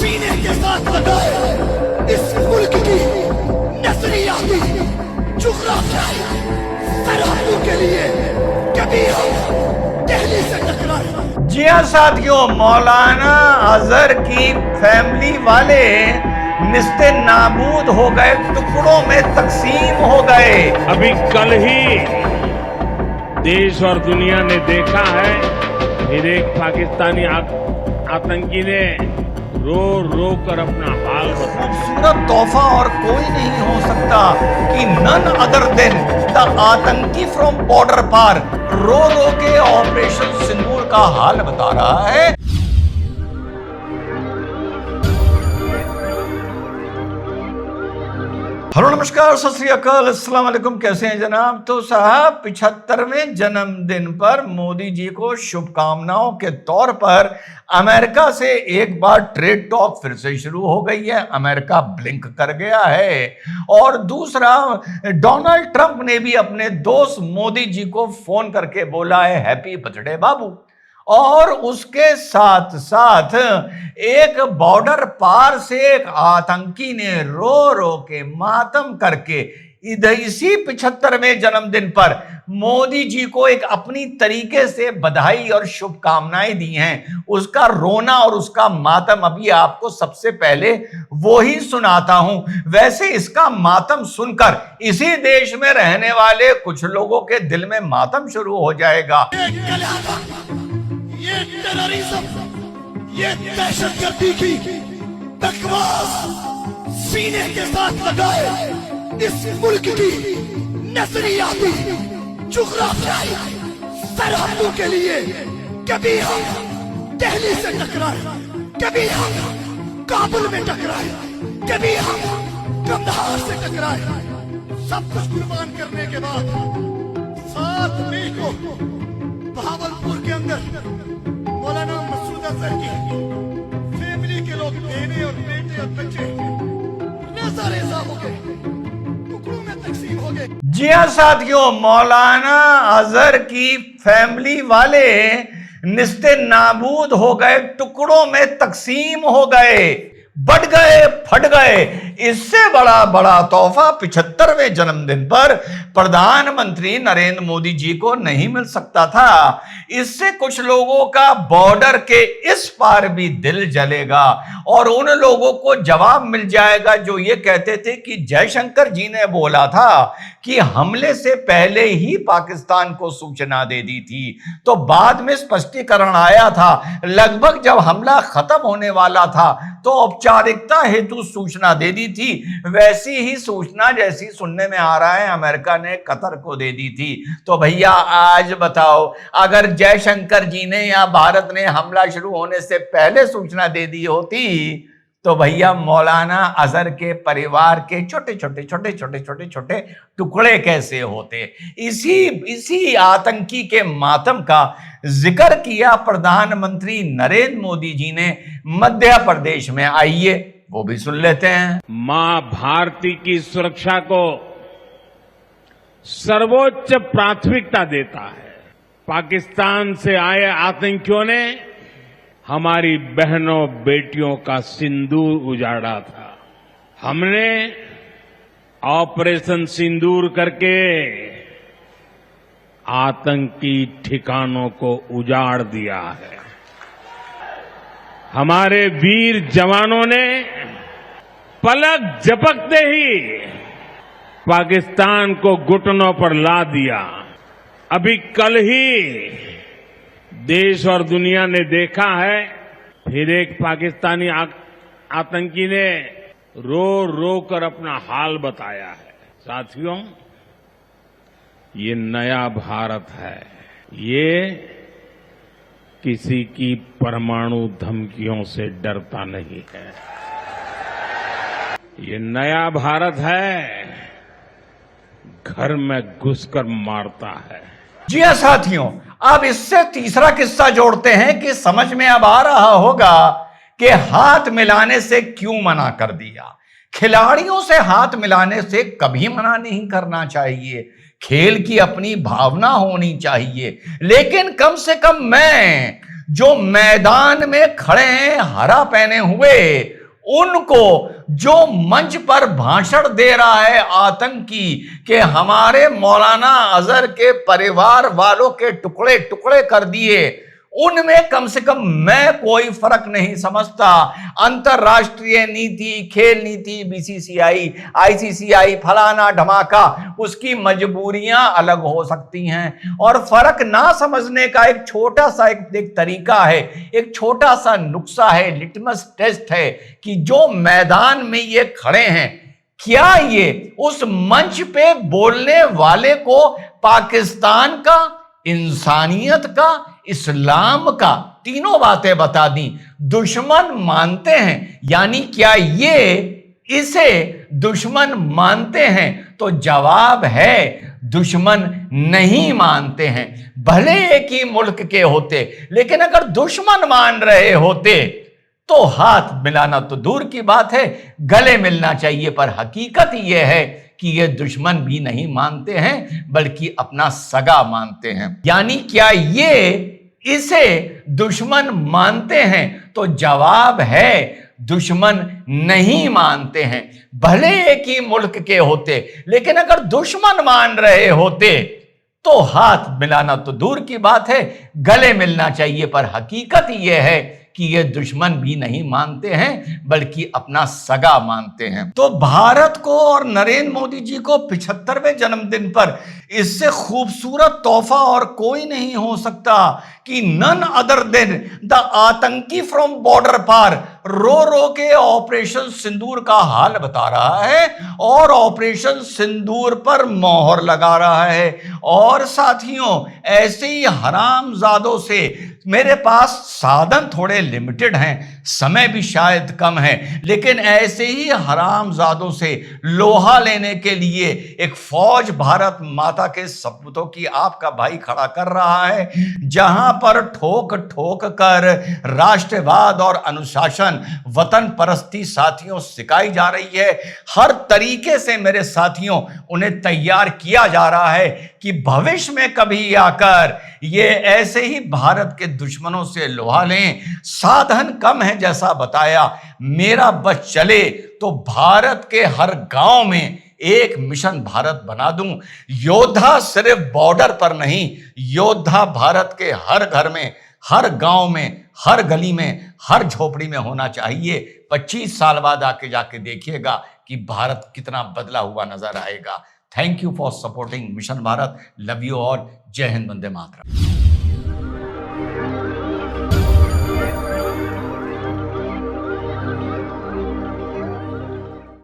सीने के साथ लगाए इस मुल्क की नजरियाती जुग्राफियाई सरहदों के लिए कभी हम दिल्ली से टकराए। जी हाँ साथियों, मौलाना अजहर की फैमिली वाले निस्ते नाबूद हो गए, टुकड़ों में तकसीम हो गए। अभी कल ही देश और दुनिया ने देखा है, फिर एक पाकिस्तानी आतंकी ने रो रो कर अपना हाल बताया। खूबसूरत तोहफा और कोई नहीं हो सकता कि नन अदर देन द आतंकी फ्रॉम बॉर्डर पार रो रो के ऑपरेशन सिंदूर का हाल बता रहा है। हेलो नमस्कार, सत श्री अकाल, अस्सलाम वालेकुम। कैसे हैं जनाब? तो साहब 75वें जन्मदिन पर मोदी जी को शुभकामनाओं के तौर पर अमेरिका से एक बार ट्रेड टॉक फिर से शुरू हो गई है। अमेरिका ब्लिंक कर गया है। और दूसरा, डोनाल्ड ट्रंप ने भी अपने दोस्त मोदी जी को फोन करके बोला है हैप्पी बर्थडे बाबू। और उसके साथ साथ एक बॉर्डर पार से एक आतंकी ने रो रो के मातम करके इसी 75वें जन्मदिन पर मोदी जी को एक अपनी तरीके से बधाई और शुभकामनाएं दी हैं। उसका रोना और उसका मातम अभी आपको सबसे पहले वो ही सुनाता हूं। वैसे इसका मातम सुनकर इसी देश में रहने वाले कुछ लोगों के दिल में मातम शुरू हो जाएगा। ये टेररिज्म, ये दहशतगर्दी की बकवास सीने के साथ लगाए इस मुल्क की नजरियाती जुग्राफियाई सरहदों के लिए कभी हम दिल्ली से टकराए, कभी हम काबुल में टकराए, कभी हम कंधार से टकराए। सब कुछ कुर्बान करने के बाद 7 मई को भावलपुर के अंदर मौलाना मसूद अजहर की फैमिली के लोग, बहने और बेटे और बच्चे रेजा रेजा हो गए, टुकड़ों में तकसीम हो गए। जी हाँ साथियों, मौलाना अजहर की फैमिली वाले निस्ते नाबूद हो गए, टुकड़ों में तकसीम हो गए, बढ़ गए, फट गए। इससे बड़ा तोहफा 75वें जन्मदिन पर प्रधानमंत्री नरेंद्र मोदी जी को नहीं मिल सकता था। इससे कुछ लोगों का बॉर्डर के इस पार भी दिल जलेगा और उन लोगों को जवाब मिल जाएगा जो ये कहते थे कि जयशंकर जी ने बोला था कि हमले से पहले ही पाकिस्तान को सूचना दे दी थी। तो बाद में स्पष्टीकरण आया था, लगभग जब हमला खत्म होने वाला था तो औपचारिकता हेतु सूचना दे दी थी। वैसी ही सूचना जैसी सुनने में आ रहा है अमेरिका ने कतर को दे दी थी। तो भैया आज बताओ, अगर जयशंकर जी ने या भारत ने हमला शुरू होने से पहले सूचना दे दी होती तो भैया मौलाना अजहर के परिवार के छोटे टुकड़े कैसे होते। इसी आतंकी के मातम का जिक्र किया प्रधानमंत्री नरेंद्र मोदी जी ने मध्य प्रदेश में। आइए वो भी सुन लेते हैं। मां भारती की सुरक्षा को सर्वोच्च प्राथमिकता देता है। पाकिस्तान से आए आतंकियों ने हमारी बहनों बेटियों का सिंदूर उजाड़ा था। हमने ऑपरेशन सिंदूर करके आतंकी ठिकानों को उजाड़ दिया है। हमारे वीर जवानों ने पलक झपकते ही पाकिस्तान को घुटनों पर ला दिया। अभी कल ही देश और दुनिया ने देखा है, फिर एक पाकिस्तानी आतंकी ने रो रो कर अपना हाल बताया है। साथियों, ये नया भारत है। ये किसी की परमाणु धमकियों से डरता नहीं है। ये नया भारत है, घर में घुसकर मारता है। जी हाँ साथियों, अब इससे तीसरा किस्सा जोड़ते हैं कि समझ में अब आ रहा होगा कि हाथ मिलाने से क्यों मना कर दिया। खिलाड़ियों से हाथ मिलाने से कभी मना नहीं करना चाहिए। खेल की अपनी भावना होनी चाहिए, लेकिन कम से कम मैं जो मैदान में खड़े हैं हरा पहने हुए, उनको जो मंच पर भाषण दे रहा है आतंकी कि हमारे मौलाना अजहर के परिवार वालों के टुकड़े टुकड़े कर दिए, उनमें कम से कम मैं कोई फर्क नहीं समझता। अंतरराष्ट्रीय नीति, खेल नीति, बीसीसीआई, आईसीसीआई, फलाना धमाका, उसकी मजबूरियां अलग हो सकती हैं और फर्क ना समझने का एक छोटा सा एक तरीका है, एक छोटा सा नुस्खा है, लिटमस टेस्ट है कि जो मैदान में ये खड़े हैं, क्या ये उस मंच पे बोलने वाले को पाकिस्तान का, इंसानियत का, इस्लाम का, तीनों बातें बता दी, दुश्मन मानते हैं? यानी क्या ये इसे दुश्मन मानते हैं? तो जवाब है दुश्मन नहीं मानते हैं। भले एक ही मुल्क के होते, लेकिन अगर दुश्मन मान रहे होते तो हाथ मिलाना तो दूर की बात है, गले मिलना चाहिए। पर हकीकत यह है कि ये दुश्मन भी नहीं मानते हैं, बल्कि अपना सगा मानते हैं। यानी क्या ये इसे दुश्मन मानते हैं? तो जवाब है दुश्मन नहीं मानते हैं। भले एक ही मुल्क के होते, लेकिन अगर दुश्मन मान रहे होते तो हाथ मिलाना तो दूर की बात है, गले मिलना चाहिए। पर हकीकत यह है कि ये दुश्मन भी नहीं मानते हैं, बल्कि अपना सगा मानते हैं। तो भारत को और नरेंद्र मोदी जी को 75वें जन्मदिन पर इससे खूबसूरत तोहफा और कोई नहीं हो सकता कि नन अदर देन द आतंकी फ्रॉम बॉर्डर पार रो रो के ऑपरेशन सिंदूर का हाल बता रहा है और ऑपरेशन सिंदूर पर मोहर लगा रहा है। और साथियों, ऐसे ही हरामजादों से मेरे पास साधन थोड़े लिमिटेड हैं, समय भी शायद कम है, लेकिन ऐसे ही हरामजादों से लोहा लेने के लिए एक फौज भारत माता के सपूतों की आपका भाई खड़ा कर रहा है, जहां पर ठोक ठोक कर राष्ट्रवाद और अनुशासन, वतन परस्ती साथियों सिखाई जा रही है। हर तरीके से मेरे साथियों उन्हें तैयार किया जा रहा है कि भविष्य में कभी आकर ये ऐसे ही भारत के दुश्मनों से लोहा लें। साधन कम है जैसा बताया, मेरा बस चले तो भारत के हर गांव में एक मिशन भारत बना दूं। योद्धा सिर्फ बॉर्डर पर नहीं, योद्धा भारत के हर घर में, हर गांव में, हर गली में, हर झोपड़ी में होना चाहिए। 25 साल बाद आके जाके देखिएगा कि भारत कितना बदला हुआ नजर आएगा। Thank you for supporting mission Bharat. Love you all. जय हिंद, वंदे मातरम।